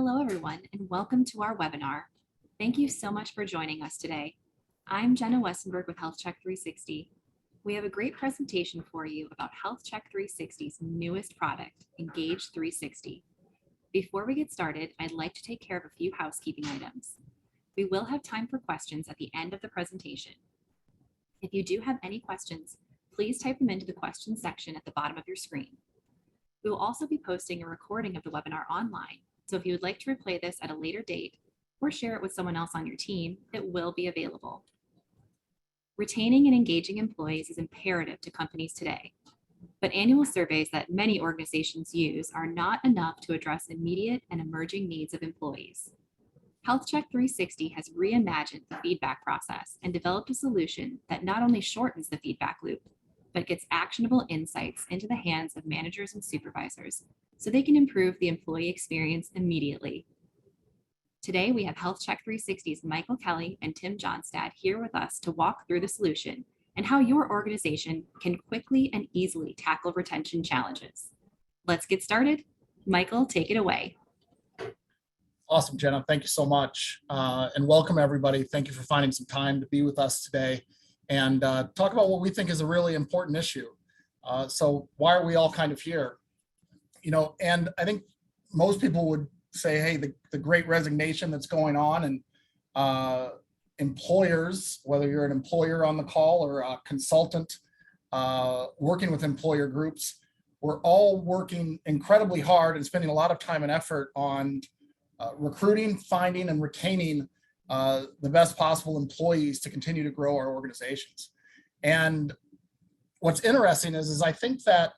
Hello, everyone, and welcome to our webinar. Thank you so much for joining us today. I'm Jenna Westenberg with HealthCheck360. We have a great presentation for you about HealthCheck360's newest product, Engage360. Before we get started, I'd like to take care of a few housekeeping items. We will have time for questions at the end of the presentation. If you do have any questions, please type them into the questions section at the bottom of your screen. We will also be posting a recording of the webinar online, so if you would like to replay this at a later date or share it with someone else on your team, it will be available. Retaining and engaging employees is imperative to companies today, but annual surveys that many organizations use are not enough to address immediate and emerging needs of employees. HealthCheck360 has reimagined the feedback process and developed a solution that not only shortens the feedback loop, but gets actionable insights into the hands of managers and supervisors so they can improve the employee experience immediately. Today, we have HealthCheck360's Michael Kelly and Tim Johnstad here with us to walk through the solution and how your organization can quickly and easily tackle retention challenges. Let's get started. Michael, take it away. Awesome, Jenna. Thank you so much. And welcome, everybody. Thank you for finding some time to be with us today and talk about what we think is a really important issue. So why are we all kind of here? You know, and I think most people would say, hey, the great resignation that's going on, and employers, whether you're an employer on the call or a consultant working with employer groups, we're all working incredibly hard and spending a lot of time and effort on recruiting, finding, and retaining the best possible employees to continue to grow our organizations. And what's interesting is I think that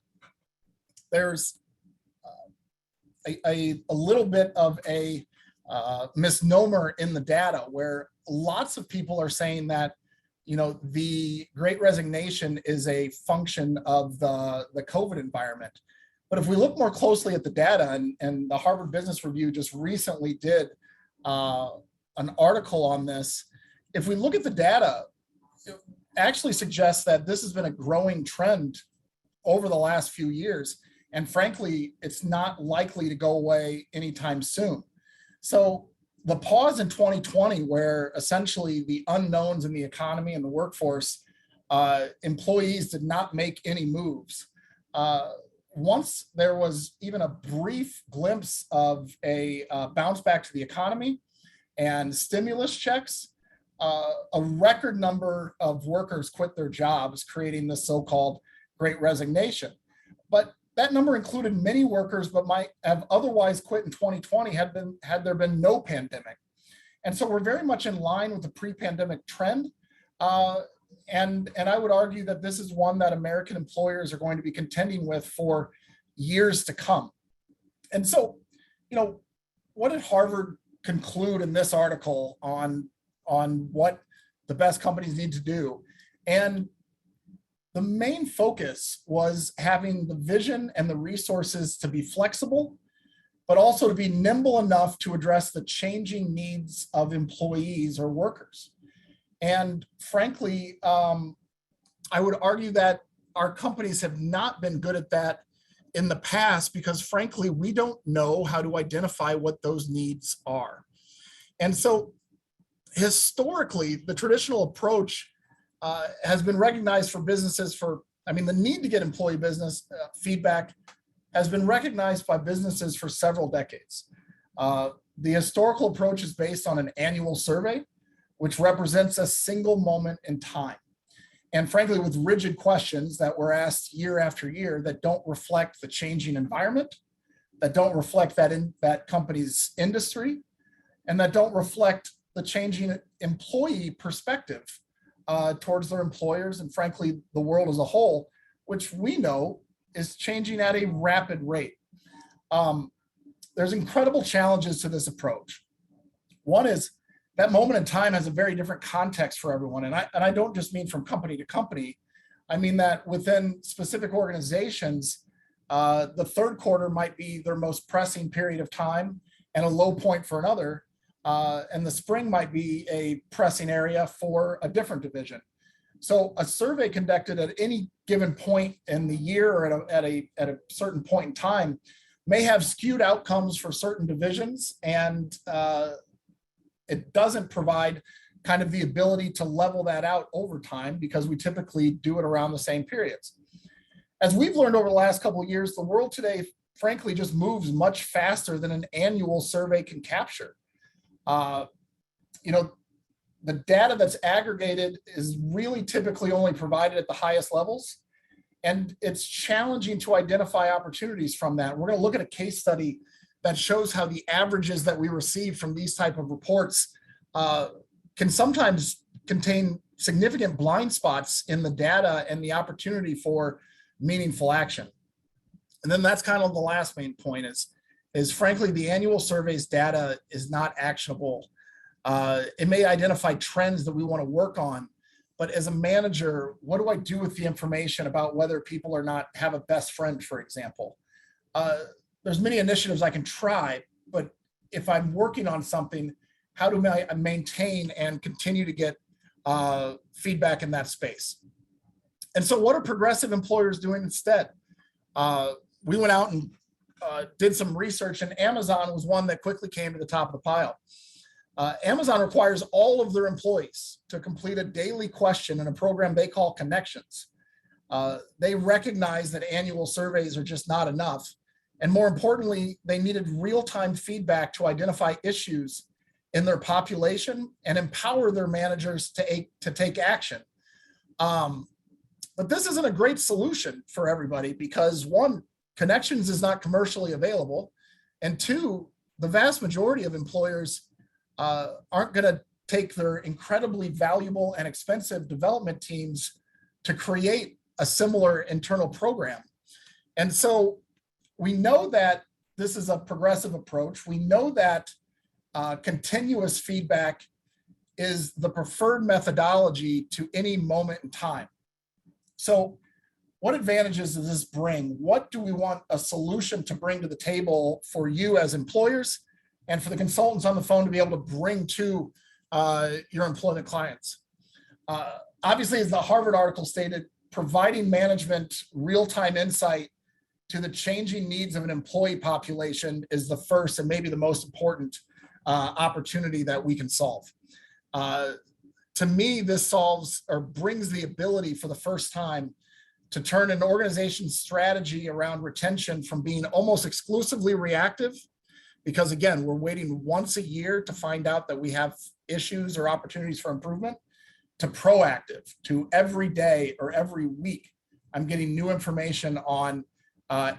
there's a little bit of a misnomer in the data where lots of people are saying that, you know, the Great Resignation is a function of the COVID environment. But if we look more closely at the data, and the Harvard Business Review just recently did an article on this, if we look at the data, it actually suggests that this has been a growing trend over the last few years. And frankly, it's not likely to go away anytime soon. So the pause in 2020, where essentially the unknowns in the economy and the workforce, employees did not make any moves. Once there was even a brief glimpse of a bounce back to the economy and stimulus checks, a record number of workers quit their jobs, creating the so-called Great Resignation. But that number included many workers but might have otherwise quit in 2020 had there been no pandemic. And so we're very much in line with the pre-pandemic trend. And I would argue that this is one that American employers are going to be contending with for years to come. And so, you know, what did Harvard conclude in this article on what the best companies need to do? And the main focus was having the vision and the resources to be flexible, but also to be nimble enough to address the changing needs of employees or workers. And frankly, I would argue that our companies have not been good at that in the past because frankly, we don't know how to identify what those needs are. And so historically, the traditional approach has been recognized for businesses for, I mean, the need to get employee business feedback has been recognized by businesses for several decades. The historical approach is based on an annual survey, which represents a single moment in time. And frankly, with rigid questions that were asked year after year that don't reflect the changing environment, that don't reflect that company's industry, and that don't reflect the changing employee perspective towards their employers and frankly, the world as a whole, which we know is changing at a rapid rate. There's incredible challenges to this approach. One is that moment in time has a very different context for everyone. And I don't just mean from company to company. I mean that within specific organizations, the third quarter might be their most pressing period of time and a low point for another. And the spring might be a pressing area for a different division. So a survey conducted at any given point in the year or at a certain point in time may have skewed outcomes for certain divisions, and it doesn't provide kind of the ability to level that out over time because we typically do it around the same periods. As we've learned over the last couple of years, the world today, frankly, just moves much faster than an annual survey can capture. You know, the data that's aggregated is really typically only provided at the highest levels, and it's challenging to identify opportunities from that. We're going to look at a case study that shows how the averages that we receive from these type of reports can sometimes contain significant blind spots in the data and the opportunity for meaningful action. And then that's kind of the last main point is frankly, the annual surveys data is not actionable. It may identify trends that we want to work on, but as a manager, what do I do with the information about whether people or not have a best friend, for example? There's many initiatives I can try, but if I'm working on something, how do I maintain and continue to get feedback in that space? And so what are progressive employers doing instead? We went out and did some research, and Amazon was one that quickly came to the top of the pile. Amazon requires all of their employees to complete a daily question in a program they call Connections. They recognize that annual surveys are just not enough. And more importantly, they needed real-time feedback to identify issues in their population and empower their managers to take action. But this isn't a great solution for everybody because one, Connections is not commercially available. And two, the vast majority of employers aren't going to take their incredibly valuable and expensive development teams to create a similar internal program. And so we know that this is a progressive approach. We know that continuous feedback is the preferred methodology to any moment in time. So what advantages does this bring? What do we want a solution to bring to the table for you as employers and for the consultants on the phone to be able to bring to your employment clients? Obviously, as the Harvard article stated, providing management real-time insight to the changing needs of an employee population is the first and maybe the most important opportunity that we can solve. To me, this solves or brings the ability for the first time to turn an organization's strategy around retention from being almost exclusively reactive, because again, we're waiting once a year to find out that we have issues or opportunities for improvement, to proactive, to every day or every week, I'm getting new information on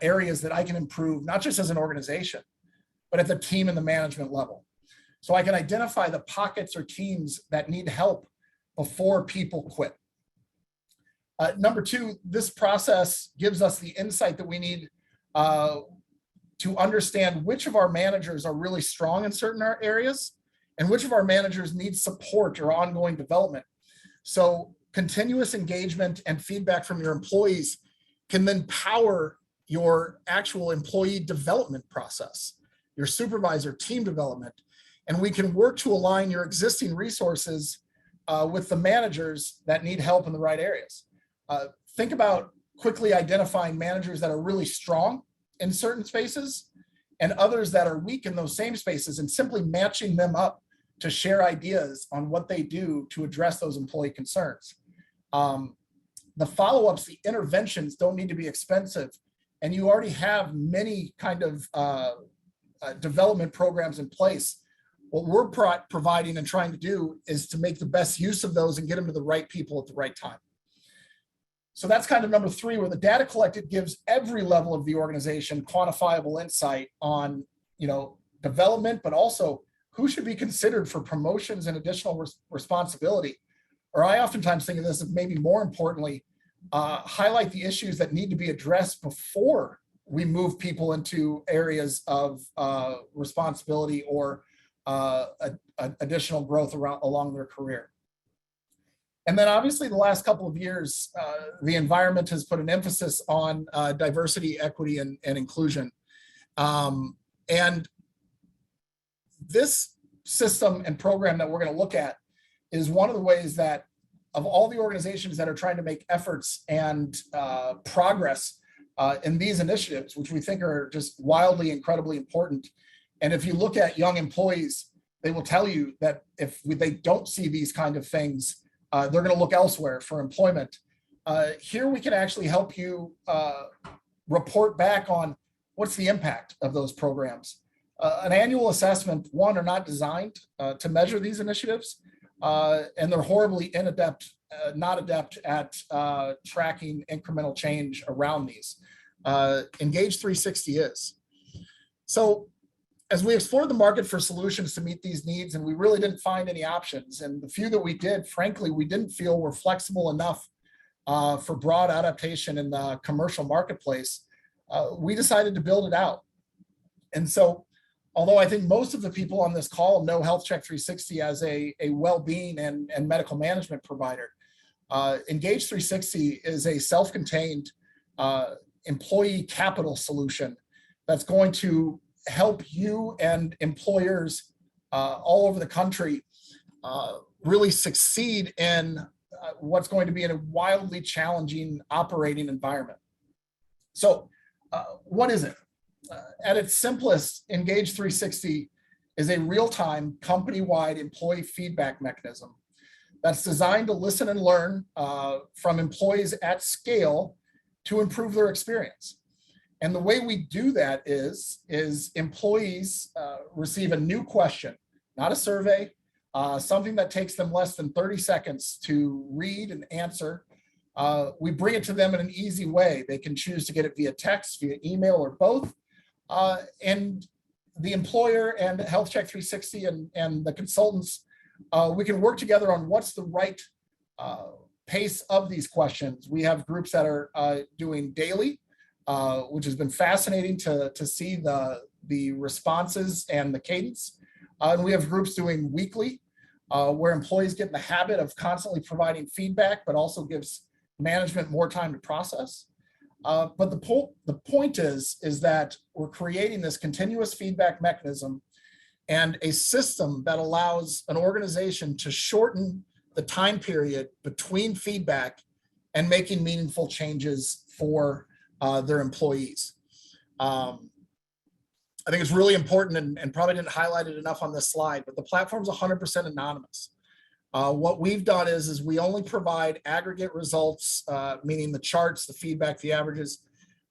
areas that I can improve, not just as an organization, but at the team and the management level. So I can identify the pockets or teams that need help before people quit. Number two, this process gives us the insight that we need to understand which of our managers are really strong in certain areas and which of our managers need support or ongoing development. So continuous engagement and feedback from your employees can then power your actual employee development process, your supervisor team development, and we can work to align your existing resources with the managers that need help in the right areas. Think about quickly identifying managers that are really strong in certain spaces and others that are weak in those same spaces and simply matching them up to share ideas on what they do to address those employee concerns. The follow-ups, the interventions don't need to be expensive, and you already have many kind of development programs in place. What we're providing and trying to do is to make the best use of those and get them to the right people at the right time. So that's kind of number three, where the data collected gives every level of the organization quantifiable insight on, development, but also who should be considered for promotions and additional responsibility. Or I oftentimes think of this as maybe more importantly, highlight the issues that need to be addressed before we move people into areas of responsibility or additional growth along their career. And then obviously the last couple of years, the environment has put an emphasis on diversity, equity, and inclusion. And this system and program that we're going to look at is one of the ways that of all the organizations that are trying to make efforts and progress in these initiatives, which we think are just wildly, incredibly important. And if you look at young employees, they will tell you that if they don't see these kind of things, they're going to look elsewhere for employment. Here we can actually help you report back on what's the impact of those programs. An annual assessment, one, are not designed to measure these initiatives, and they're horribly not adept at tracking incremental change around these. Engage360 is. So as we explored the market for solutions to meet these needs, and we really didn't find any options, and the few that we did, frankly, we didn't feel were flexible enough for broad adaptation in the commercial marketplace, we decided to build it out. And so, although I think most of the people on this call know HealthCheck360 as a well-being and medical management provider, Engage360 is a self-contained employee capital solution that's going to help you and employers all over the country really succeed in what's going to be in a wildly challenging operating environment. So what is it? At its simplest, Engage360 is a real-time company-wide employee feedback mechanism that's designed to listen and learn from employees at scale to improve their experience. And the way we do that is employees receive a new question, not a survey, something that takes them less than 30 seconds to read and answer. We bring it to them in an easy way. They can choose to get it via text, via email, or both. And the employer and HealthCheck360 and the consultants, we can work together on what's the right pace of these questions. We have groups that are doing daily, which has been fascinating to see the responses and the cadence. And we have groups doing weekly, where employees get in the habit of constantly providing feedback, but also gives management more time to process. But the point is that we're creating this continuous feedback mechanism and a system that allows an organization to shorten the time period between feedback and making meaningful changes for their employees. I think it's really important, and probably didn't highlight it enough on this slide, but the platform's 100% anonymous. What we've done is we only provide aggregate results, meaning the charts, the feedback, the averages,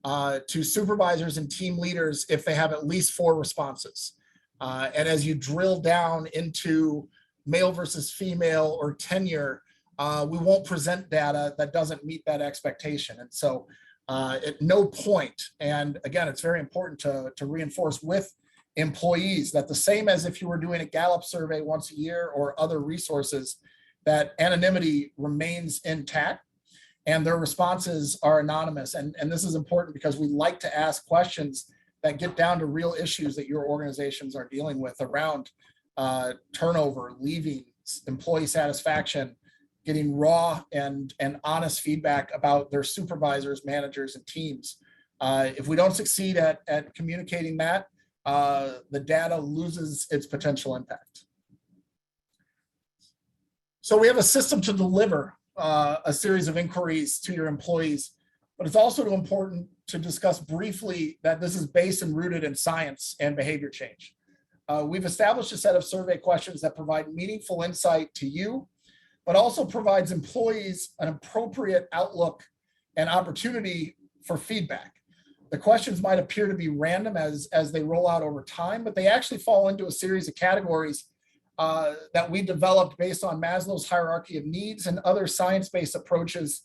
to supervisors and team leaders if they have at least 4 responses. And as you drill down into male versus female or tenure, we won't present data that doesn't meet that expectation. And so at no point, and again, it's very important to reinforce with employees that the same as if you were doing a Gallup survey once a year or other resources, that anonymity remains intact and their responses are anonymous. And this is important because we like to ask questions that get down to real issues that your organizations are dealing with around turnover, leaving, employee satisfaction, getting raw and honest feedback about their supervisors, managers, and teams. If we don't succeed at communicating that, the data loses its potential impact. So we have a system to deliver a series of inquiries to your employees, but it's also important to discuss briefly that this is based and rooted in science and behavior change. We've established a set of survey questions that provide meaningful insight to you, but also provides employees an appropriate outlook and opportunity for feedback. The questions might appear to be random as they roll out over time, but they actually fall into a series of categories that we developed based on Maslow's hierarchy of needs and other science-based approaches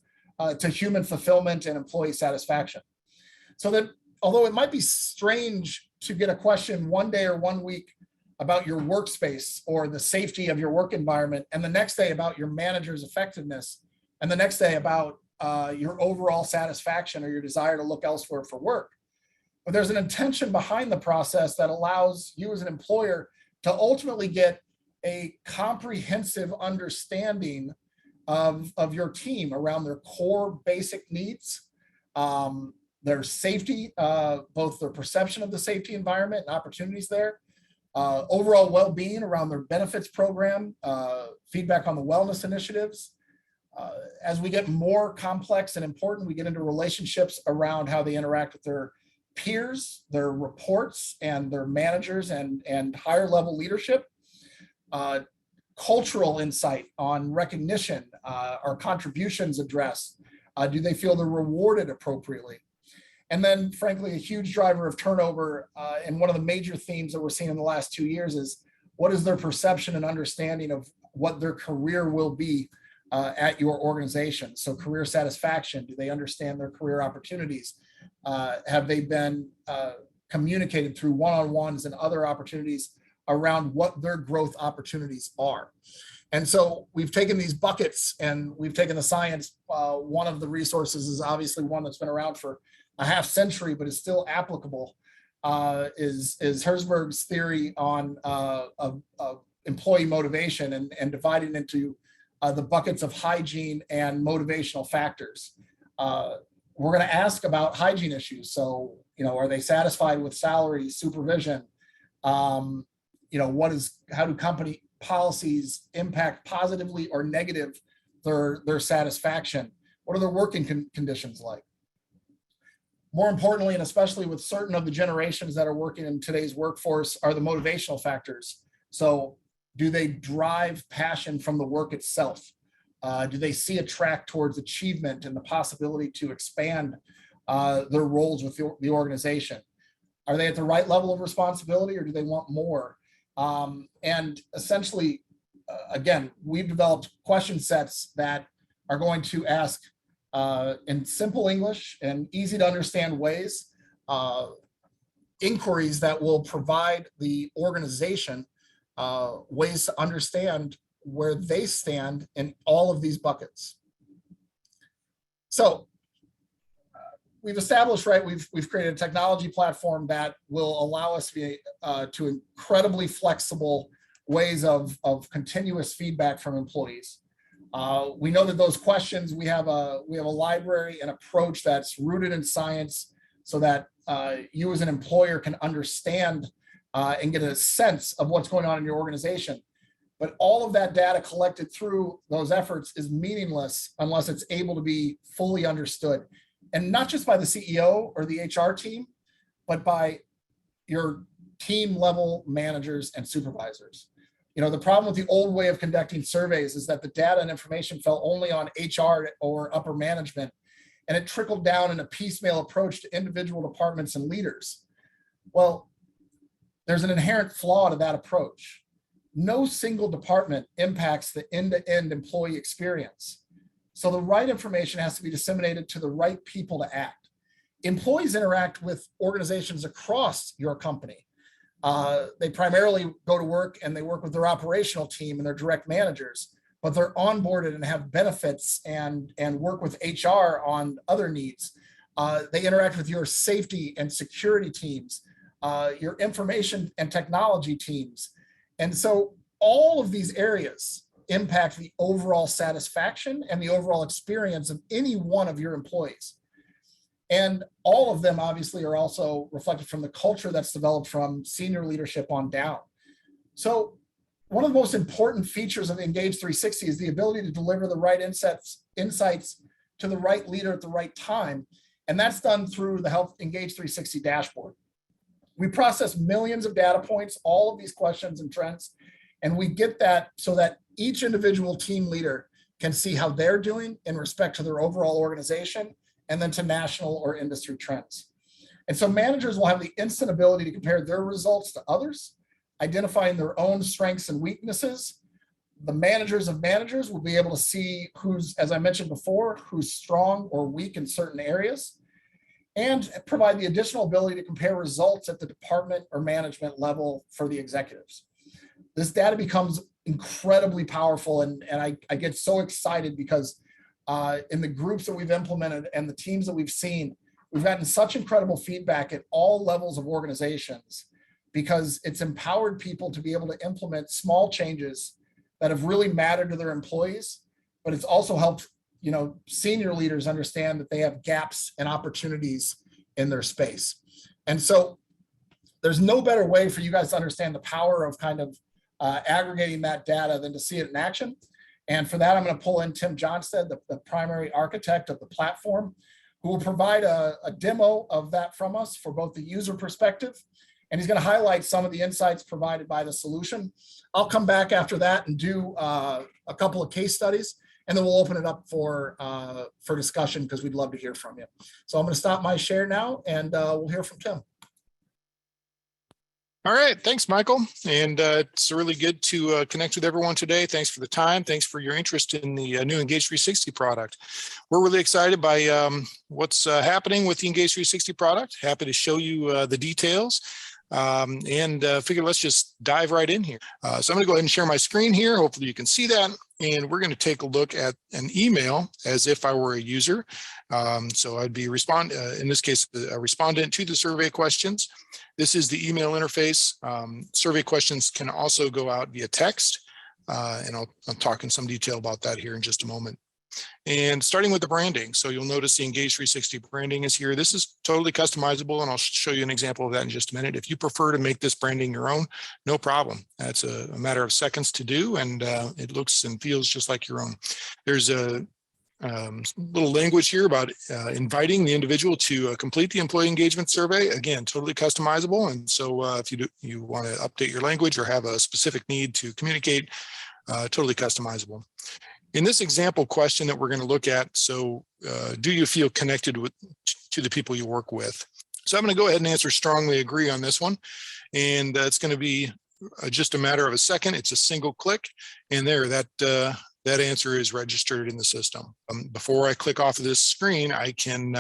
to human fulfillment and employee satisfaction. So that although it might be strange to get a question one day or one week about your workspace or the safety of your work environment, and the next day about your manager's effectiveness, and the next day about your overall satisfaction or your desire to look elsewhere for work. But there's an intention behind the process that allows you as an employer to ultimately get a comprehensive understanding of your team around their core basic needs, their safety, both their perception of the safety environment and opportunities there, overall well-being around their benefits program, feedback on the wellness initiatives, As we get more complex and important, we get into relationships around how they interact with their peers, their reports, and their managers and higher level leadership. Cultural insight on recognition, are contributions addressed? Do they feel they're rewarded appropriately? And then, frankly, a huge driver of turnover, and one of the major themes that we're seeing in the last 2 years is what is their perception and understanding of what their career will be at your organization? So career satisfaction, do they understand their career opportunities? Have they been communicated through one-on-ones and other opportunities around what their growth opportunities are? And so we've taken these buckets and we've taken the science. One of the resources is obviously one that's been around for a half century, but is still applicable, is Herzberg's theory on employee motivation and dividing into the buckets of hygiene and motivational factors. We're going to ask about hygiene issues. So, are they satisfied with salary, supervision? How do company policies impact positively or negative their satisfaction? What are their working conditions like? More importantly, and especially with certain of the generations that are working in today's workforce, are the motivational factors. So do they drive passion from the work itself? Do they see a track towards achievement and the possibility to expand their roles with the organization? Are they at the right level of responsibility, or do they want more? And essentially, again, we've developed question sets that are going to ask in simple English and easy to understand ways, inquiries that will provide the organization ways to understand where they stand in all of these buckets. So we've established, right, we've created a technology platform that will allow us to be to incredibly flexible ways of continuous feedback from employees. We know that those questions, we have a library and approach that's rooted in science, so that you as an employer can understand and get a sense of what's going on in your organization. But all of that data collected through those efforts is meaningless unless it's able to be fully understood. And not just by the CEO or the HR team, but by your team level managers and supervisors. The problem with the old way of conducting surveys is that the data and information fell only on HR or upper management, and it trickled down in a piecemeal approach to individual departments and leaders. Well, there's an inherent flaw to that approach. No single department impacts the end-to-end employee experience. So the right information has to be disseminated to the right people to act. Employees interact with organizations across your company. They primarily go to work and they work with their operational team and their direct managers, but they're onboarded and have benefits and work with HR on other needs. They interact with your safety and security teams, your information and technology teams. And so all of these areas impact the overall satisfaction and the overall experience of any one of your employees. And all of them obviously are also reflected from the culture that's developed from senior leadership on down. So one of the most important features of Engage360 is the ability to deliver the right insights to the right leader at the right time. And that's done through the Health Engage360 dashboard. We process millions of data points, all of these questions and trends, and we get that so that each individual team leader can see how they're doing in respect to their overall organization and then to national or industry trends. And so managers will have the instant ability to compare their results to others, identifying their own strengths and weaknesses. The managers of managers will be able to see who's, as I mentioned before, who's strong or weak in certain areas, and provide the additional ability to compare results at the department or management level for the executives. This data becomes incredibly powerful, and I get so excited because in the groups that we've implemented and the teams that we've seen, we've gotten such incredible feedback at all levels of organizations, because it's empowered people to be able to implement small changes that have really mattered to their employees, but it's also helped senior leaders understand that they have gaps and opportunities in their space. And so there's no better way for you guys to understand the power of kind of aggregating that data than to see it in action. And for that, I'm going to pull in Tim Johnstad, the primary architect of the platform, who will provide a demo of that from us for both the user perspective, and he's going to highlight some of the insights provided by the solution. I'll come back after that and do a couple of case studies, and then we'll open it up for discussion because we'd love to hear from you. So I'm going to stop my share now, and we'll hear from Tim. All right, thanks, Michael. And it's really good to connect with everyone today. Thanks for the time. Thanks for your interest in the new Engage360 product. We're really excited by what's happening with the Engage360 product. Happy to show you the details. And figure let's just dive right in here. So I'm going to go ahead and share my screen here. Hopefully you can see that. And we're going to take a look at an email as if I were a user. So I'd be in this case, a respondent to the survey questions. This is the email interface. Survey questions can also go out via text. And I'll talk in some detail about that here in just a moment. And starting with the branding. So you'll notice the Engage360 branding is here. This is totally customizable, and I'll show you an example of that in just a minute. If you prefer to make this branding your own, no problem. That's a matter of seconds to do, and it looks and feels just like your own. There's a little language here about inviting the individual to complete the employee engagement survey. Again, totally customizable. And so if you want to update your language or have a specific need to communicate, totally customizable. In this example question that we're going to look at, so do you feel connected to the people you work with? So I'm going to go ahead and answer strongly agree on this one. And it's going to be just a matter of a second. It's a single click, and there, that answer is registered in the system. Before I click off of this screen, I can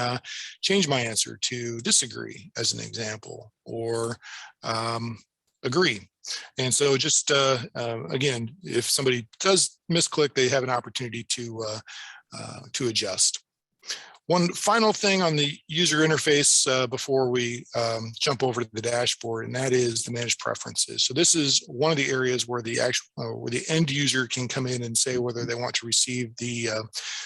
change my answer to disagree as an example, or agree. And so just, again, if somebody does misclick, they have an opportunity to adjust. One final thing on the user interface before we jump over to the dashboard, and that is the managed preferences. So this is one of the areas where the end user can come in and say whether they want to receive the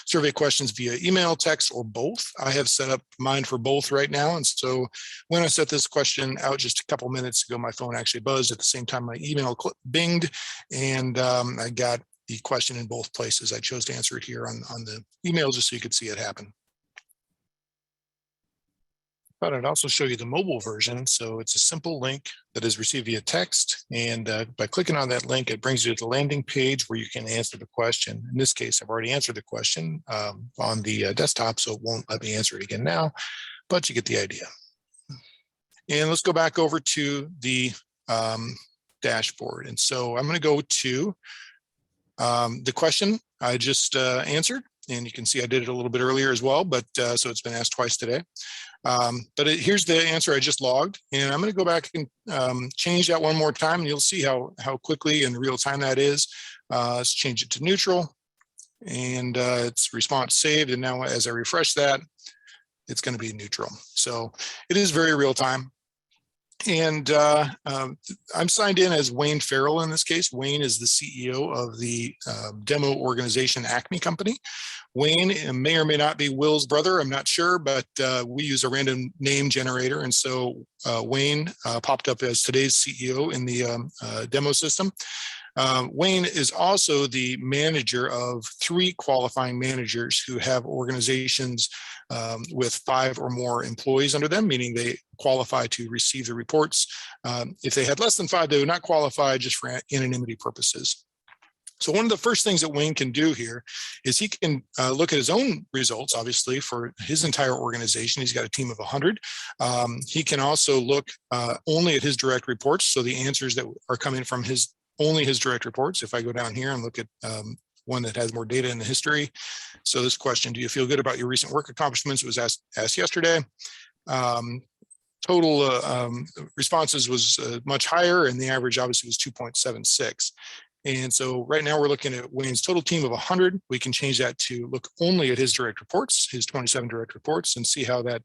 survey questions via email, text, or both. I have set up mine for both right now. And so when I set this question out just a couple minutes ago, my phone actually buzzed at the same time my email binged, and I got the question in both places. I chose to answer it here on the email just so you could see it happen. But I'd also show you the mobile version. So it's a simple link that is received via text. And by clicking on that link, it brings you to the landing page where you can answer the question. In this case, I've already answered the question on the desktop, so it won't let me answer it again now, but you get the idea. And let's go back over to the dashboard. And so I'm going to go to the question I just answered. And you can see I did it a little bit earlier as well, but so it's been asked twice today. But here's the answer I just logged, and I'm going to go back and change that one more time, and you'll see how quickly in real time that is. Let's change it to neutral, and it's response saved. And now as I refresh that, it's going to be neutral. So it is very real time. And I'm signed in as Wayne Farrell in this case. Wayne is the CEO of the demo organization Acme Company. Wayne may or may not be Will's brother, I'm not sure, but we use a random name generator. And so Wayne popped up as today's CEO in the demo system. Wayne is also the manager of 3 qualifying managers who have organizations with 5 or more employees under them, meaning they qualify to receive the reports. If they had less than 5, they would not qualify, just for anonymity purposes. So one of the first things that Wayne can do here is he can look at his own results, obviously, for his entire organization. He's got a team of 100. He can also look only at his direct reports, so the answers that are coming from only his direct reports. If I go down here and look at one that has more data in the history. So this question, do you feel good about your recent work accomplishments? It was asked yesterday. Total responses was much higher, and the average obviously was 2.76. And so right now we're looking at Wayne's total team of 100. We can change that to look only at his direct reports, his 27 direct reports, and see how that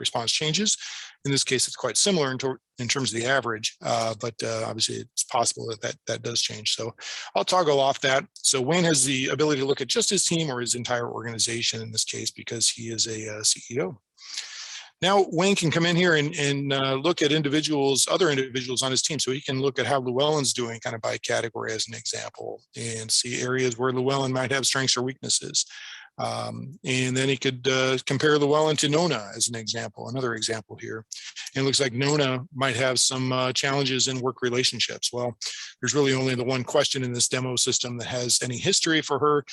response changes. In this case, it's quite similar in terms of the average, but obviously it's possible that does change. So I'll toggle off that. So Wayne has the ability to look at just his team or his entire organization in this case, because he is a CEO. Now Wayne can come in here and look at other individuals on his team. So he can look at how Llewellyn's doing kind of by category as an example and see areas where Llewellyn might have strengths or weaknesses. And then he could compare Llewellyn to Nona as an example, another example here. And it looks like Nona might have some challenges in work relationships. Well, there's really only the one question in this demo system that has any history for her,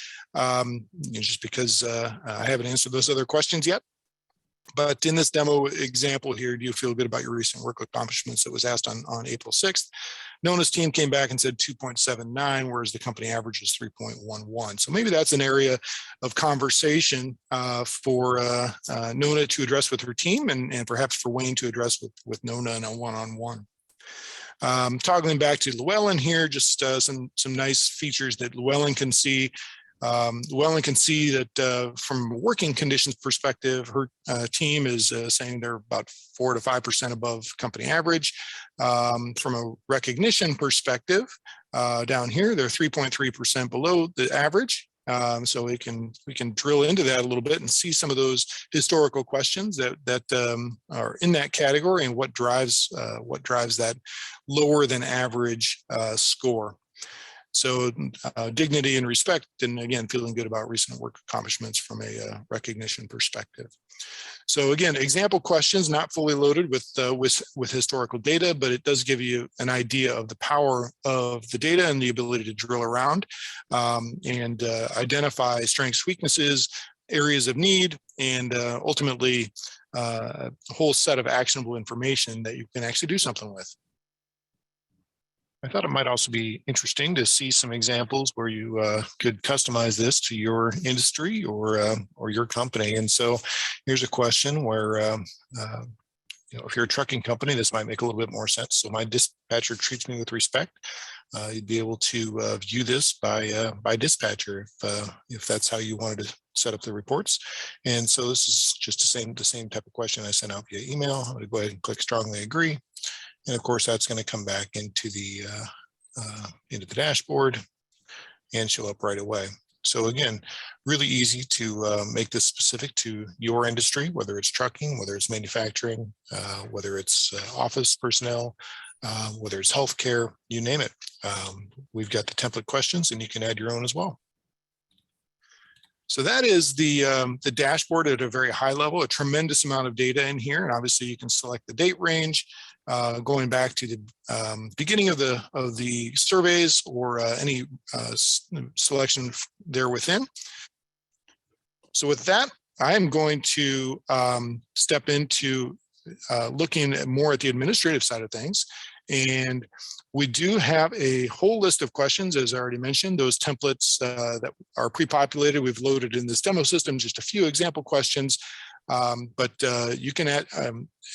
just because I haven't answered those other questions yet. But in this demo example here, do you feel good about your recent work accomplishments that was asked on April 6th? Nona's team came back and said 2.79, whereas the company average is 3.11. So maybe that's an area of conversation for Nona to address with her team and perhaps for Wayne to address with Nona in a one-on-one. Toggling back to Llewellyn here, just some nice features that Llewellyn can see. Llewellyn can see that from a working conditions perspective, her team is saying they're about 4 to 5% above company average. From a recognition perspective, down here, they're 3.3% below the average. So we can drill into that a little bit and see some of those historical questions that are in that category and what drives that lower than average score. So dignity and respect, and again, feeling good about recent work accomplishments from a recognition perspective. So again, example questions, not fully loaded with historical data, but it does give you an idea of the power of the data and the ability to drill around and identify strengths, weaknesses, areas of need, and ultimately a whole set of actionable information that you can actually do something with. I thought it might also be interesting to see some examples where you could customize this to your industry or your company. And so here's a question where, if you're a trucking company, this might make a little bit more sense. So my dispatcher treats me with respect. You'd be able to view this by dispatcher if that's how you wanted to set up the reports. And so this is just the same type of question I sent out via email. I'm going to go ahead and click strongly agree. And of course, that's going to come back into the dashboard and show up right away. So again, really easy to make this specific to your industry, whether it's trucking, whether it's manufacturing, whether it's office personnel, whether it's healthcare, you name it. We've got the template questions and you can add your own as well. So that is the dashboard at a very high level, a tremendous amount of data in here. And obviously you can select the date range, going back to the beginning of the surveys or any selection there within. So with that, I'm going to step into looking more at the administrative side of things. And we do have a whole list of questions, as I already mentioned, those templates that are pre-populated. We've loaded in this demo system just a few example questions, but you can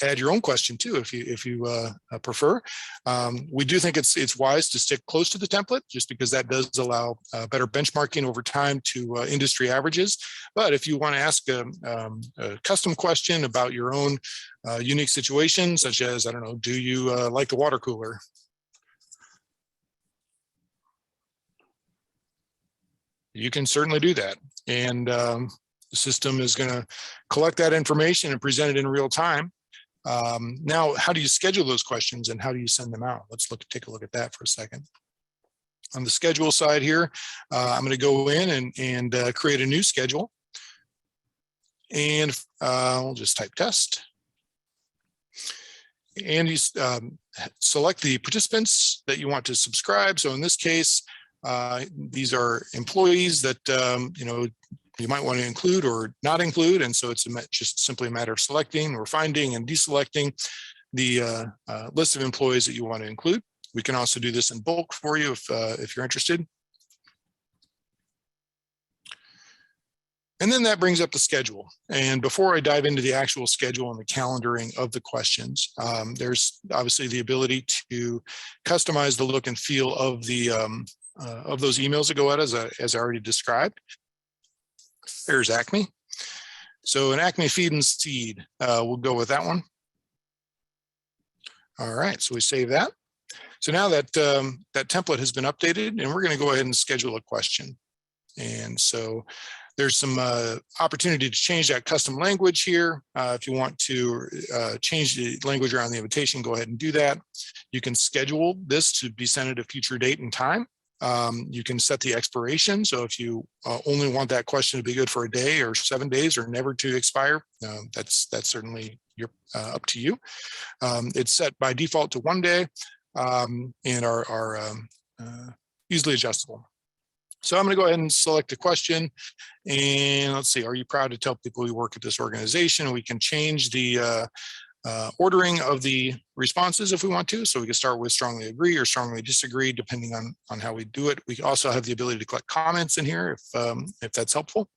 add your own question too if you prefer. We do think it's wise to stick close to the template just because that does allow better benchmarking over time to industry averages. But if you want to ask a custom question about your own unique situation, such as, I don't know, do you like the water cooler? You can certainly do that. And the system is going to collect that information and present it in real time. Now, how do you schedule those questions and how do you send them out? Let's take a look at that for a second. On the schedule side here, I'm going to go in and create a new schedule. And we'll just type test. And you select the participants that you want to subscribe. So in this case, these are employees that you might want to include or not include. And so it's just simply a matter of selecting or finding and deselecting the list of employees that you want to include. We can also do this in bulk for you if you're interested. And then that brings up the schedule. And before I dive into the actual schedule and the calendaring of the questions, there's obviously the ability to customize the look and feel of the of those emails that go out as I already described. There's Acme. So an Acme feed and seed, we'll go with that one. All right, so we save that. So now that that template has been updated, and we're going to go ahead and schedule a question. And so There's some opportunity to change that custom language here. If you want to change the language around the invitation, go ahead and do that. You can schedule this to be sent at a future date and time. You can set the expiration. So if you only want that question to be good for a day or 7 days or never to expire, that's certainly up to you. It's set by default to 1 day and are easily adjustable. So I'm going to go ahead and select a question, and let's see, are you proud to tell people you work at this organization? We can change the ordering of the responses if we want to. So we can start with strongly agree or strongly disagree, depending on how we do it. We also have the ability to collect comments in here if that's helpful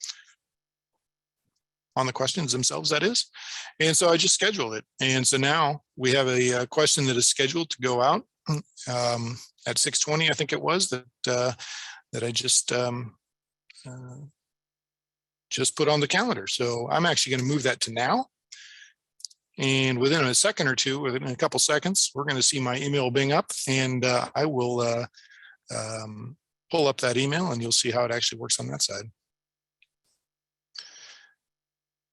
on the questions themselves, that is. And so I just scheduled it. And so now we have a question that is scheduled to go out at 6:20, I think it was, that I just put on the calendar. So I'm actually going to move that to now. And within a second or two, within a couple seconds, we're going to see my email bing up, and I will pull up that email, and you'll see how it actually works on that side.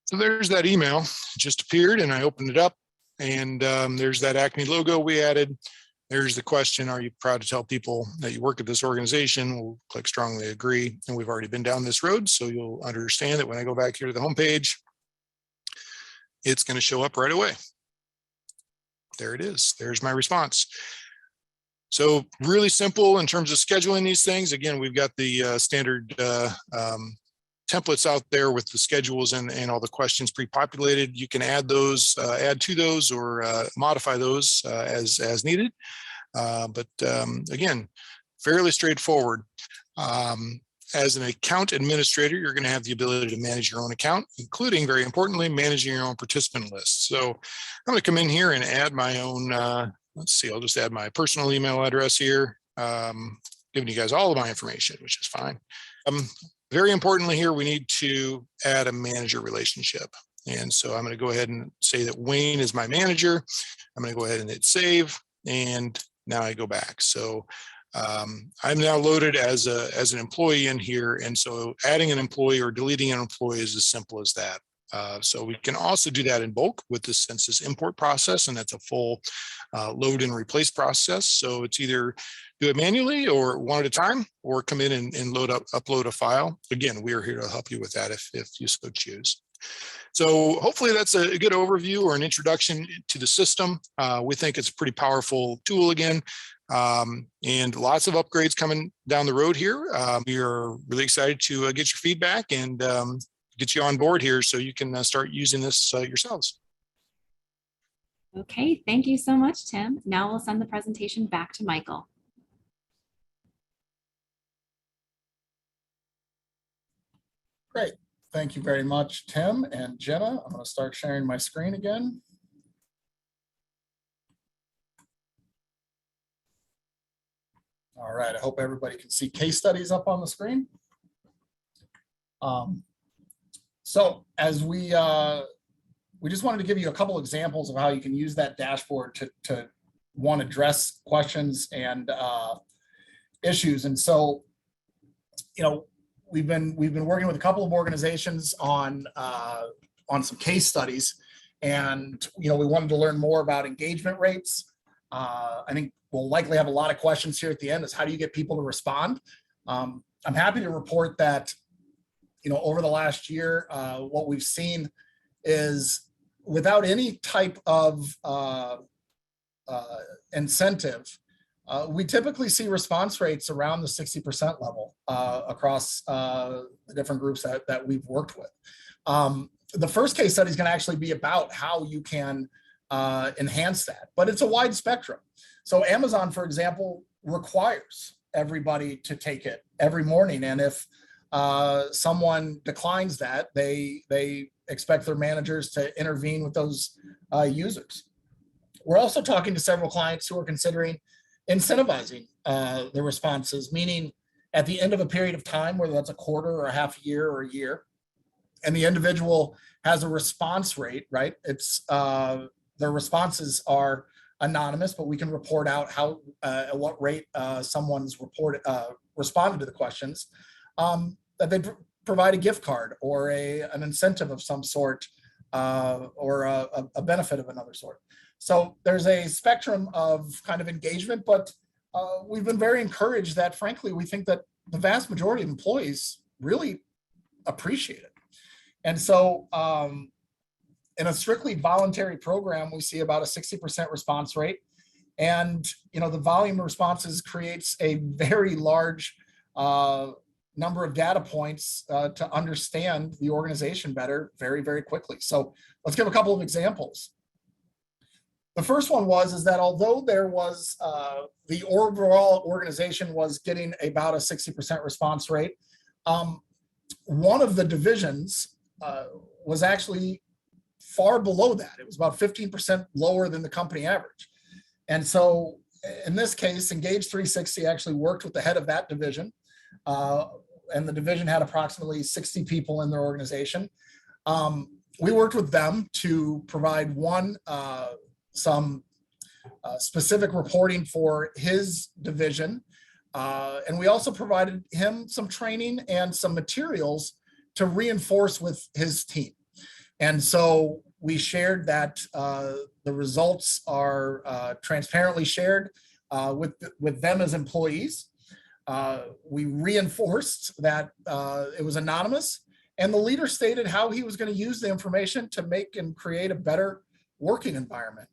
So there's that email. It just appeared, and I opened it up, and there's that Acme logo we added. There's the question, are you proud to tell people that you work at this organization? We'll click strongly agree, and we've already been down this road, so you'll understand that when I go back here to the homepage, it's going to show up right away. There it is. There's my response. So really simple in terms of scheduling these things. Again, we've got the standard templates out there with the schedules and all the questions pre-populated. You can add those, add to those, or modify those as needed. But again, fairly straightforward. As an account administrator, you're going to have the ability to manage your own account, including, very importantly, managing your own participant list. So I'm going to come in here and add my own, let's see, I'll just add my personal email address here, giving you guys all of my information, which is fine. Very importantly here, we need to add a manager relationship. And so I'm going to go ahead and say that Wayne is my manager. I'm going to go ahead and hit save. And now I go back. So I'm now loaded as an employee in here. And so adding an employee or deleting an employee is as simple as that. So we can also do that in bulk with the census import process, and that's a full load and replace process. So it's either do it manually or one at a time, or come in and upload a file. Again, we are here to help you with that if you so choose. So hopefully that's a good overview or an introduction to the system. We think it's a pretty powerful tool again. And lots of upgrades coming down the road here. We are really excited to get your feedback and get you on board here so you can start using this yourselves. Okay, thank you so much, Tim. Now we'll send the presentation back to Michael. Great. Thank you very much, Tim and Jenna. I'm going to start sharing my screen again. All right, I hope everybody can see case studies up on the screen. So as we just wanted to give you a couple examples of how you can use that dashboard to one, address questions and issues. And so, you know, we've been working with a couple of organizations on some case studies, and you know, we wanted to learn more about engagement rates. I think we'll likely have a lot of questions here at the end, is how do you get people to respond? I'm happy to report that, you know, over the last year, what we've seen is without any type of incentive, we typically see response rates around the 60% level across the different groups that we've worked with. The first case study is going to actually be about how you can enhance that, but it's a wide spectrum. So Amazon, for example, requires everybody to take it every morning, and if someone declines that, they expect their managers to intervene with those users. We're also talking to several clients who are considering incentivizing the responses, meaning at the end of a period of time, whether that's a quarter or a half a year or a year, and the individual has a response rate, right? It's their responses are anonymous, but we can report out how at what rate someone's responded to the questions, that they provide a gift card or an incentive of some sort, or a benefit of another sort. So there's a spectrum of kind of engagement, but we've been very encouraged that, frankly, we think that the vast majority of employees really appreciate it. And so in a strictly voluntary program, we see about a 60% response rate. And, the volume of responses creates a very large number of data points to understand the organization better very, very quickly. So let's give a couple of examples. The first one is that although there was the overall organization was getting about a 60% response rate, one of the divisions was actually far below that. It was about 15% lower than the company average. And so in this case, Engage360 actually worked with the head of that division, and the division had approximately 60 people in their organization. We worked with them to provide some specific reporting for his division. And we also provided him some training and some materials to reinforce with his team. And so we shared that the results are transparently shared with them as employees. We reinforced that it was anonymous, and the leader stated how he was going to use the information to make and create a better working environment.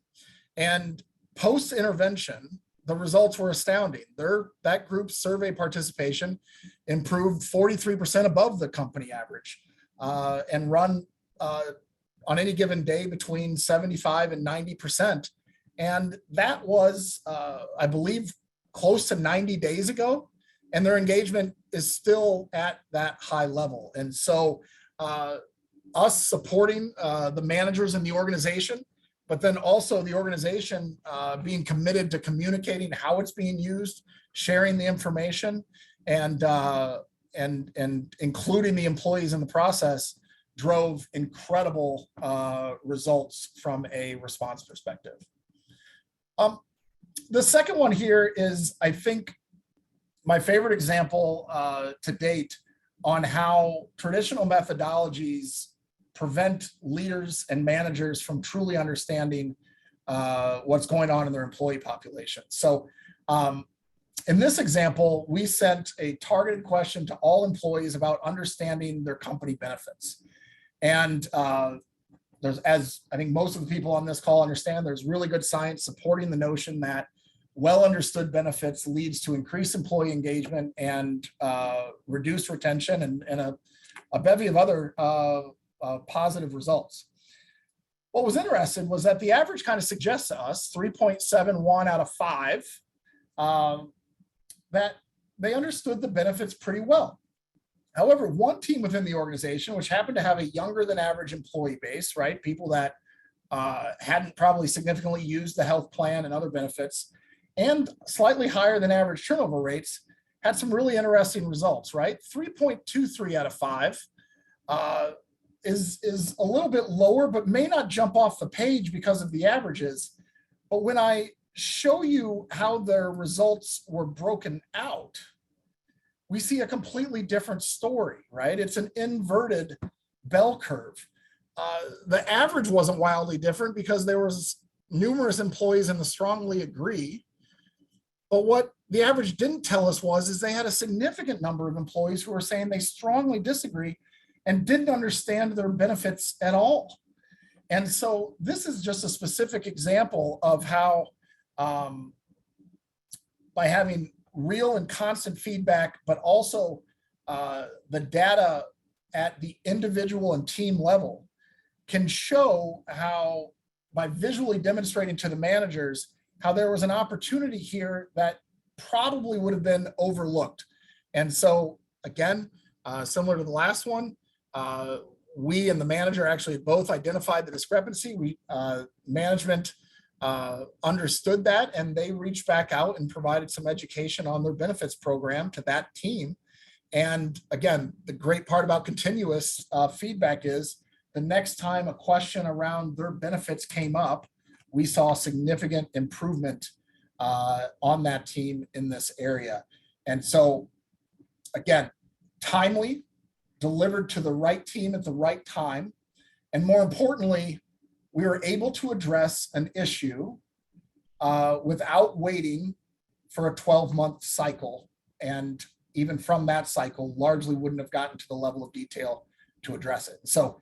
And post-intervention, the results were astounding. That group's survey participation improved 43% above the company average, and run on any given day between 75 and 90%. And that was, I believe, close to 90 days ago, and their engagement is still at that high level. And so us supporting the managers in the organization, but then also the organization being committed to communicating how it's being used, sharing the information, and including the employees in the process, drove incredible results from a response perspective. The second one here is, I think, my favorite example to date on how traditional methodologies prevent leaders and managers from truly understanding what's going on in their employee population. So in this example, we sent a targeted question to all employees about understanding their company benefits. And there's, as I think most of the people on this call understand, there's really good science supporting the notion that well understood benefits leads to increased employee engagement and reduced retention and a bevy of other positive results. What was interesting was that the average kind of suggests to us 3.71 out of 5 that they understood the benefits pretty well. However, one team within the organization, which happened to have a younger than average employee base, right? People that hadn't probably significantly used the health plan and other benefits, and slightly higher than average turnover rates, had some really interesting results, right? 3.23 out of 5 is a little bit lower, but may not jump off the page because of the averages. But when I show you how their results were broken out, we see a completely different story, right? It's an inverted bell curve. The average wasn't wildly different because there was numerous employees in the strongly agree. But what the average didn't tell us is they had a significant number of employees who were saying they strongly disagree and didn't understand their benefits at all. And so this is just a specific example of how by having real and constant feedback, but also the data at the individual and team level can show how, by visually demonstrating to the managers how there was an opportunity here that probably would have been overlooked. And so again, similar to the last one, we and the manager actually both identified the discrepancy. Management understood that, and they reached back out and provided some education on their benefits program to that team. And again, the great part about continuous feedback is the next time a question around their benefits came up, we saw significant improvement on that team in this area. And so again, timely, delivered to the right team at the right time. And more importantly, we were able to address an issue without waiting for a 12-month cycle. And even from that cycle, largely wouldn't have gotten to the level of detail to address it. So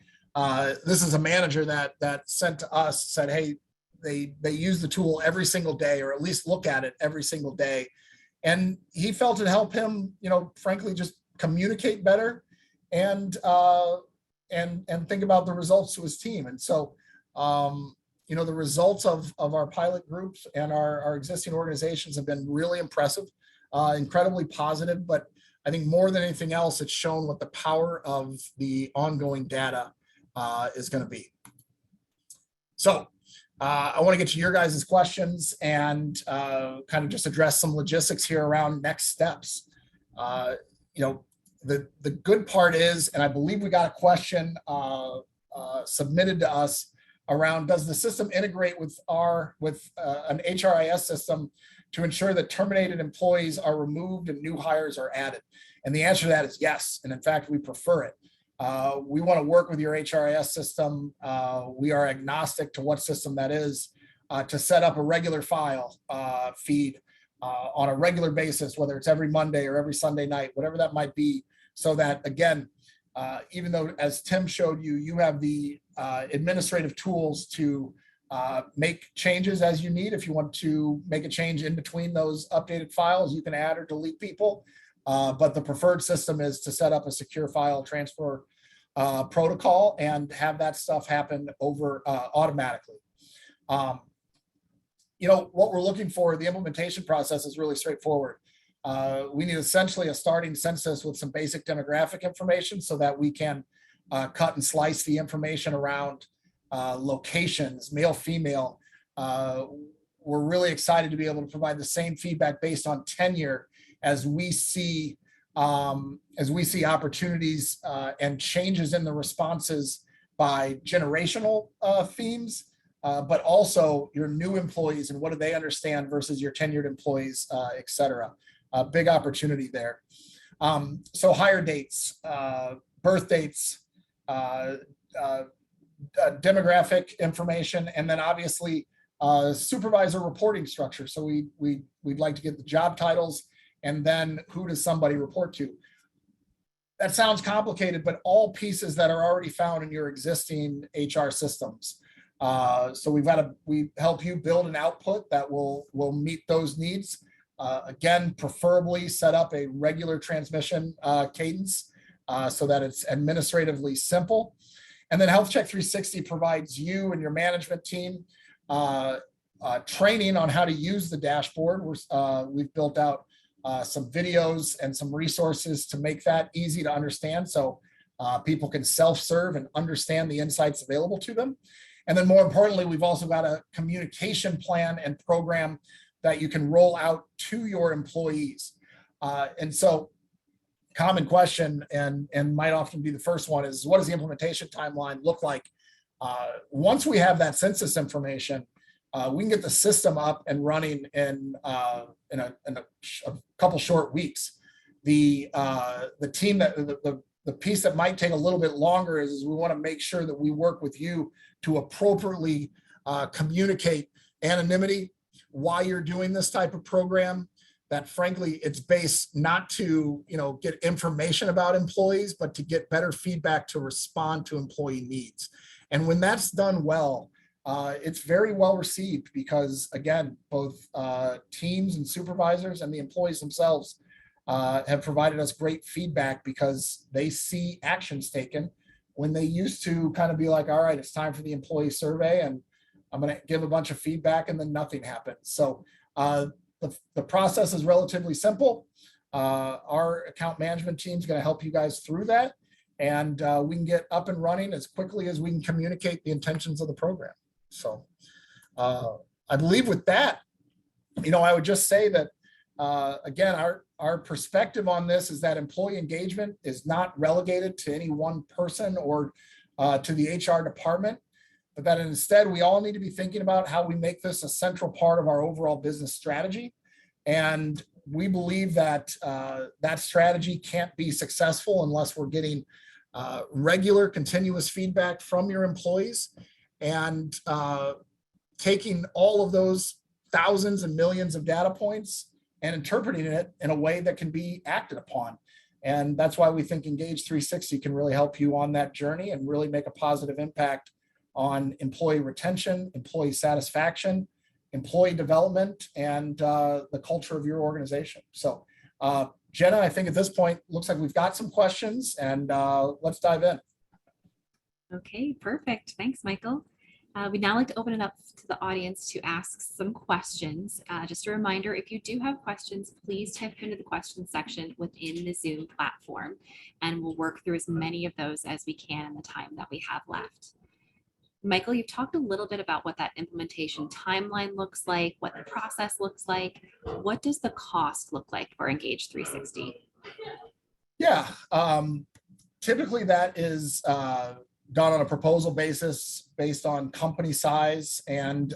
this is a manager that sent to us, said, hey, they use the tool every single day, or at least look at it every single day. And he felt it helped him, frankly, just communicate better and think about the results to his team. And so, the results of our pilot groups and our existing organizations have been really impressive, incredibly positive. But I think more than anything else, it's shown what the power of the ongoing data is going to be. So I want to get to your guys' questions and kind of just address some logistics here around next steps. The good part is, and I believe we got a question submitted to us around, does the system integrate with an HRIS system to ensure that terminated employees are removed and new hires are added? And the answer to that is yes. And in fact, we prefer it. We want to work with your HRIS system. We are agnostic to what system that is, to set up a regular file feed on a regular basis, whether it's every Monday or every Sunday night, whatever that might be, so that, again, even though, as Tim showed you, you have the administrative tools to make changes as you need. If you want to make a change in between those updated files, you can add or delete people. But the preferred system is to set up a secure file transfer protocol and have that stuff happen over automatically. What we're looking for, the implementation process is really straightforward. We need essentially a starting census with some basic demographic information so that we can cut and slice the information around locations, male, female. We're really excited to be able to provide the same feedback based on tenure as we see opportunities and changes in the responses by generational themes, but also your new employees and what do they understand versus your tenured employees, et cetera. Big opportunity there. So hire dates, birth dates, demographic information, and then obviously supervisor reporting structure. So we'd like to get the job titles, and then who does somebody report to? That sounds complicated, but all pieces that are already found in your existing HR systems. So we help you build an output that will meet those needs. Again, preferably set up a regular transmission cadence so that it's administratively simple. And then HealthCheck360 provides you and your management team training on how to use the dashboard. We've built out some videos and some resources to make that easy to understand, so people can self-serve and understand the insights available to them. And then more importantly, we've also got a communication plan and program that you can roll out to your employees. And so common question, and might often be the first one, is what does the implementation timeline look like? Once we have that census information, we can get the system up and running in a couple short weeks. The team the piece that might take a little bit longer is we want to make sure that we work with you to appropriately communicate anonymity, why you're doing this type of program, that frankly it's based not to get information about employees, but to get better feedback to respond to employee needs. And when that's done well, it's very well received, because again, both teams and supervisors and the employees themselves have provided us great feedback, because they see actions taken when they used to kind of be like, all right, it's time for the employee survey and I'm going to give a bunch of feedback and then nothing happens. So the process is relatively simple. Our account management team is going to help you guys through that, and we can get up and running as quickly as we can communicate the intentions of the program. So I believe with that, I would just say that, again, our perspective on this is that employee engagement is not relegated to any one person or to the HR department, but that instead we all need to be thinking about how we make this a central part of our overall business strategy. And we believe that that strategy can't be successful unless we're getting regular continuous feedback from your employees, and taking all of those thousands and millions of data points and interpreting it in a way that can be acted upon. And that's why we think Engage360 can really help you on that journey and really make a positive impact on employee retention, employee satisfaction, employee development, and the culture of your organization. So Jenna, I think at this point, looks like we've got some questions, and let's dive in. Okay, perfect. Thanks, Michael. We'd now like to open it up to the audience to ask some questions. Just a reminder, if you do have questions, please type into the questions section within the Zoom platform, and we'll work through as many of those as we can in the time that we have left. Michael, you've talked a little bit about what that implementation timeline looks like, what the process looks like. What does the cost look like for Engage360? Yeah, typically that is done on a proposal basis based on company size and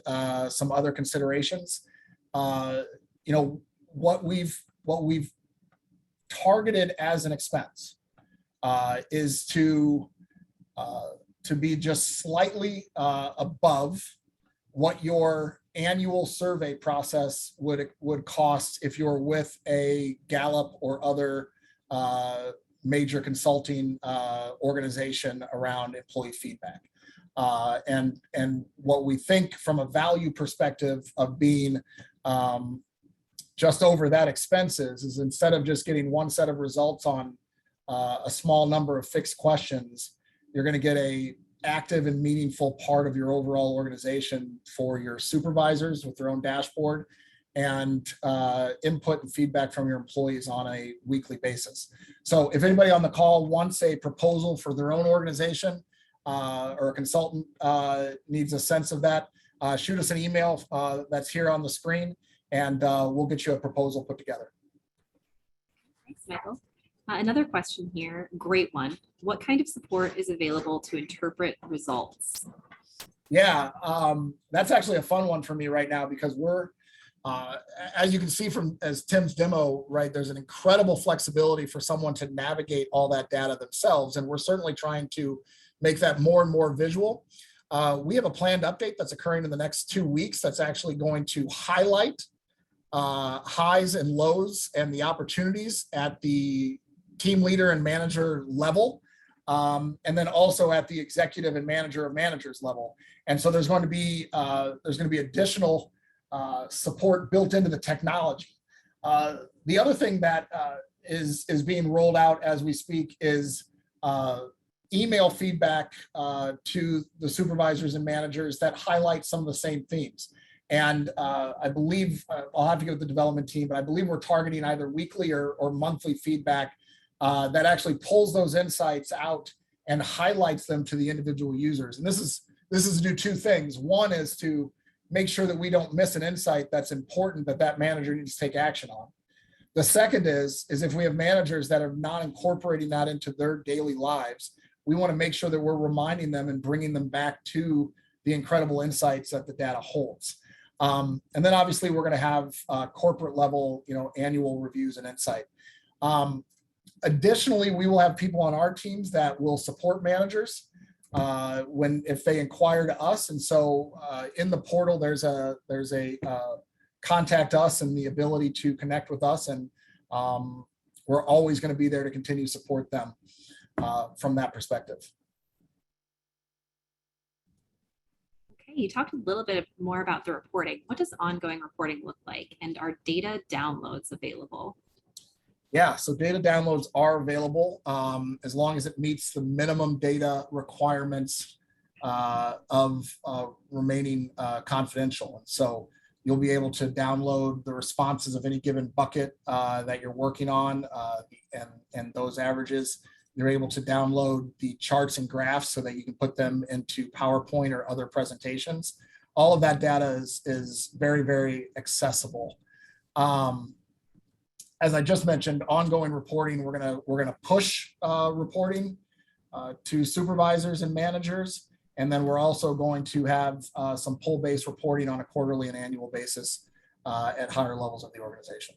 some other considerations. You know, what we've targeted as an expense is to be just slightly above what your annual survey process would cost if you're with a Gallup or other major consulting organization around employee feedback. And what we think from a value perspective of being just over that expenses is, instead of just getting one set of results on a small number of fixed questions, you're going to get a active and meaningful part of your overall organization for your supervisors with their own dashboard, and input and feedback from your employees on a weekly basis. So if anybody on the call wants a proposal for their own organization, or a consultant needs a sense of that, shoot us an email that's here on the screen, and we'll get you a proposal put together. Thanks, Michael. Another question here, great one. What kind of support is available to interpret results? Yeah, that's actually a fun one for me right now, because we're, as you can see as Tim's demo, right, there's an incredible flexibility for someone to navigate all that data themselves. And we're certainly trying to make that more and more visual. We have a planned update that's occurring in the next 2 weeks that's actually going to highlight highs and lows and the opportunities at the team leader and manager level, and then also at the executive and manager of managers level. And so there's going to be additional support built into the technology. The other thing that is being rolled out as we speak is email feedback to the supervisors and managers that highlight some of the same themes. And I believe, I'll have to get with the development team, but I believe we're targeting either weekly or monthly feedback that actually pulls those insights out and highlights them to the individual users. And this is to do two things. One is to make sure that we don't miss an insight that's important that manager needs to take action on. The second is if we have managers that are not incorporating that into their daily lives, we want to make sure that we're reminding them and bringing them back to the incredible insights that the data holds. And then obviously we're going to have corporate level, annual reviews and insight. Additionally, we will have people on our teams that will support managers if they inquire to us. And so in the portal, there's a contact us and the ability to connect with us. And we're always going to be there to continue to support them from that perspective. Okay, you talked a little bit more about the reporting. What does ongoing reporting look like? And are data downloads available? Yeah, so data downloads are available as long as it meets the minimum data requirements of remaining confidential. And so you'll be able to download the responses of any given bucket that you're working on and those averages. You're able to download the charts and graphs so that you can put them into PowerPoint or other presentations. All of that data is very, very accessible. As I just mentioned, ongoing reporting, we're gonna push reporting to supervisors and managers, and then we're also going to have some pull-based reporting on a quarterly and annual basis at higher levels of the organization.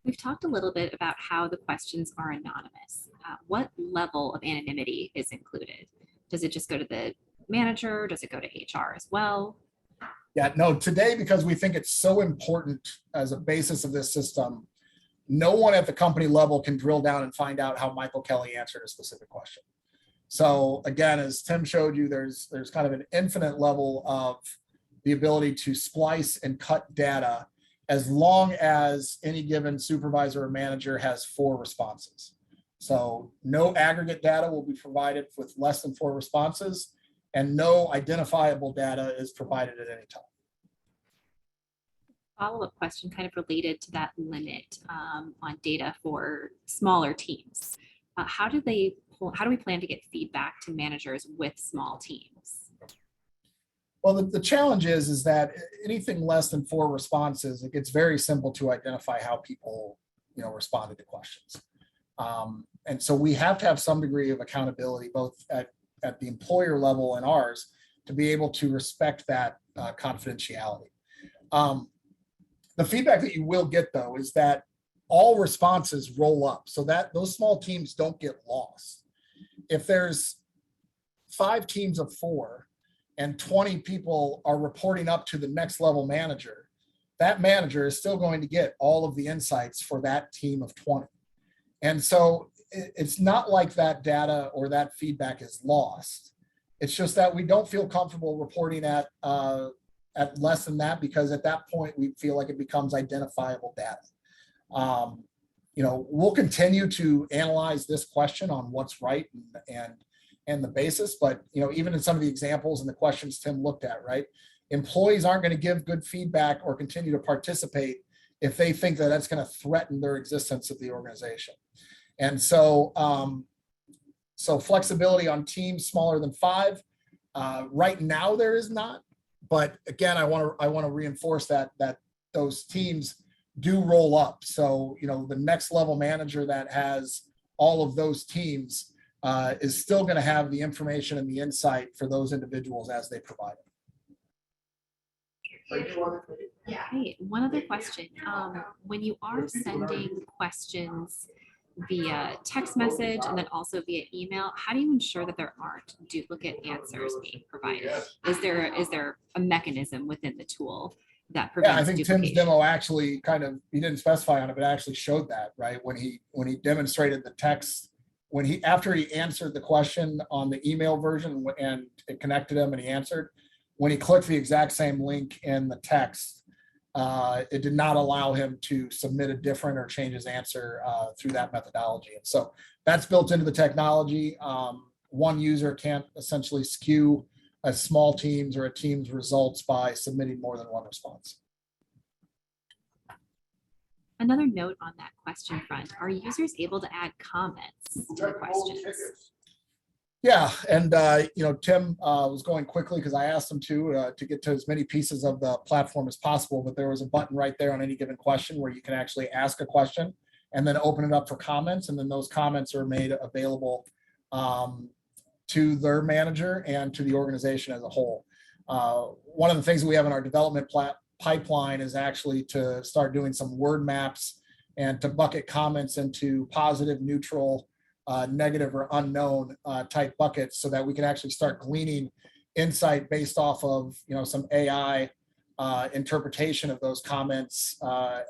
We've talked a little bit about how the questions are anonymous. What level of anonymity is included? Does it just go to the manager? Does it go to HR as well? Yeah, no, today, because we think it's so important as a basis of this system, no one at the company level can drill down and find out how Michael Kelly answered a specific question. So again, as Tim showed you, there's kind of an infinite level of the ability to splice and cut data as long as any given supervisor or manager has 4 responses. So no aggregate data will be provided with less than 4 responses, and no identifiable data is provided at any time. Follow-up question kind of related to that limit on data for smaller teams. How do we plan to get feedback to managers with small teams? Well, the challenge is that anything less than 4 responses, it gets very simple to identify how people, responded to questions. And so we have to have some degree of accountability, both at the employer level and ours, to be able to respect that confidentiality. The feedback that you will get, though, is that all responses roll up so that those small teams don't get lost. If there's 5 teams of 4 and 20 people are reporting up to the next level manager, that manager is still going to get all of the insights for that team of 20. And so it's not like that data or that feedback is lost. It's just that we don't feel comfortable reporting at less than that, because at that point we feel like it becomes identifiable data. We'll continue to analyze this question on what's right and the basis, but even in some of the examples and the questions Tim looked at, right? Employees aren't going to give good feedback or continue to participate if they think that that's going to threaten their existence of the organization. And so, flexibility on teams smaller than 5, right now there is not. But again, I want to reinforce that those teams do roll up. So the next level manager that has all of those teams is still going to have the information and the insight for those individuals as they provide it. Hey, one other question. When you are sending questions via text message and then also via email, how do you ensure that there aren't duplicate answers being provided? Is there a mechanism within the tool that prevents I think duplication? Tim's demo actually he didn't specify on it, but actually showed that, right? When he demonstrated the text, after he answered the question on the email version and it connected him and he answered, when he clicked the exact same link in the text, it did not allow him to submit a different or change his answer through that methodology. And so that's built into the technology. One user can't essentially skew a small team's or a team's results by submitting more than one response. Another note on that question front, are users able to add comments to the questions? Yeah, and Tim was going quickly because I asked him to get to as many pieces of the platform as possible, but there was a button right there on any given question where you can actually ask a question and then open it up for comments, and then those comments are made available to their manager and to the organization as a whole. One of the things we have in our development pipeline is actually to start doing some word maps and to bucket comments into positive, neutral, negative or unknown type buckets, so that we can actually start gleaning insight based off of some AI interpretation of those comments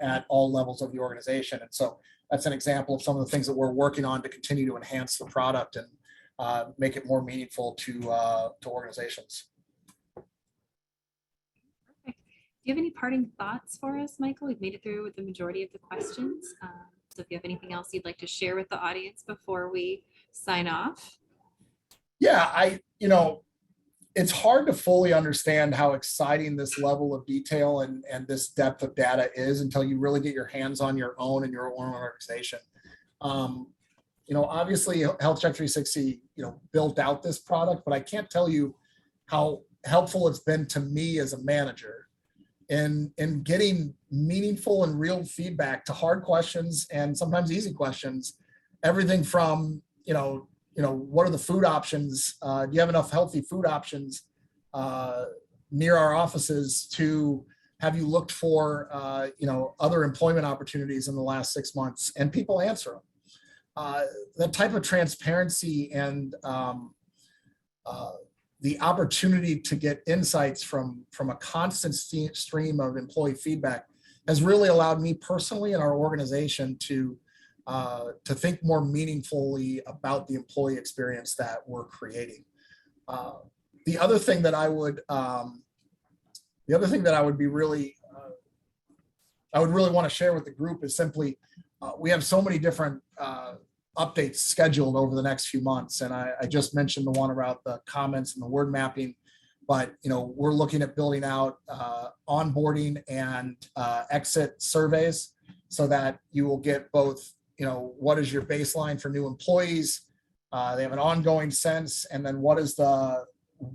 at all levels of the organization. And so that's an example of some of the things that we're working on to continue to enhance the product and make it more meaningful to organizations. Perfect. Do you have any parting thoughts for us, Michael? We've made it through with the majority of the questions. So if you have anything else you'd like to share with the audience before we sign off. Yeah, it's hard to fully understand how exciting this level of detail and this depth of data is until you really get your hands on your own and your own organization. Obviously HealthCheck360, built out this product, but I can't tell you how helpful it's been to me as a manager in getting meaningful and real feedback to hard questions and sometimes easy questions. Everything from, what are the food options? Do you have enough healthy food options near our offices, to have you looked for, other employment opportunities in the last 6 months? And people answer them. That type of transparency and the opportunity to get insights from a constant stream of employee feedback has really allowed me personally and our organization to think more meaningfully about the employee experience that we're creating. The other thing that I would be really, I would really want to share with the group is simply, we have so many different updates scheduled over the next few months. And I just mentioned the one about the comments and the word mapping, but we're looking at building out onboarding and exit surveys so that you will get both, what is your baseline for new employees? They have an ongoing sense, and then what is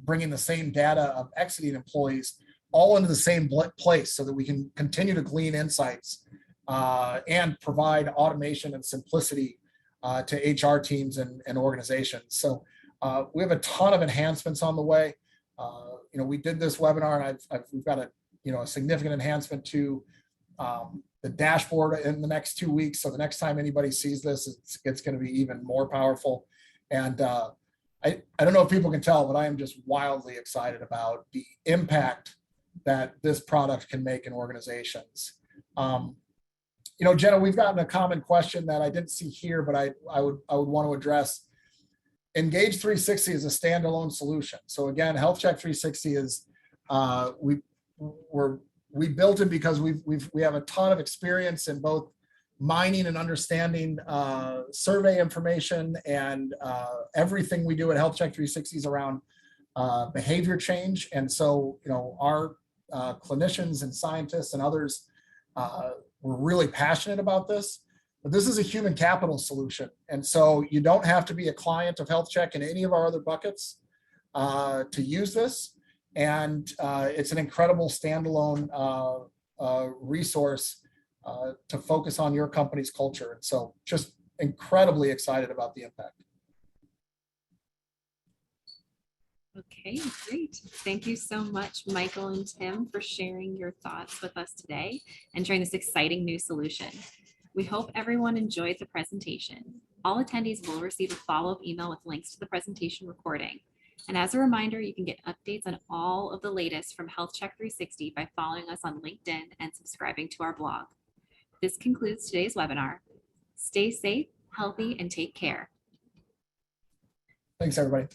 bringing the same data of exiting employees all into the same place so that we can continue to glean insights and provide automation and simplicity to HR teams and organizations. So we have a ton of enhancements on the way. We did this webinar, and we've got a significant enhancement to the dashboard in the next 2 weeks. So the next time anybody sees this, it's going to be even more powerful. And I don't know if people can tell, but I am just wildly excited about the impact that this product can make in organizations. Jenna, we've gotten a common question that I didn't see here, but I would want to address. Engage360 is a standalone solution. So again, HealthCheck360 is we built it because we have a ton of experience in both mining and understanding survey information, and everything we do at HealthCheck360 is around behavior change. And so our clinicians and scientists and others we're really passionate about this, but this is a human capital solution. And so you don't have to be a client of HealthCheck in any of our other buckets to use this. And it's an incredible standalone resource to focus on your company's culture. And so just incredibly excited about the impact. Okay, great. Thank you so much, Michael and Tim, for sharing your thoughts with us today and sharing this exciting new solution. We hope everyone enjoyed the presentation. All attendees will receive a follow-up email with links to the presentation recording. And as a reminder, you can get updates on all of the latest from HealthCheck360 by following us on LinkedIn and subscribing to our blog. This concludes today's webinar. Stay safe, healthy, and take care. Thanks, everybody.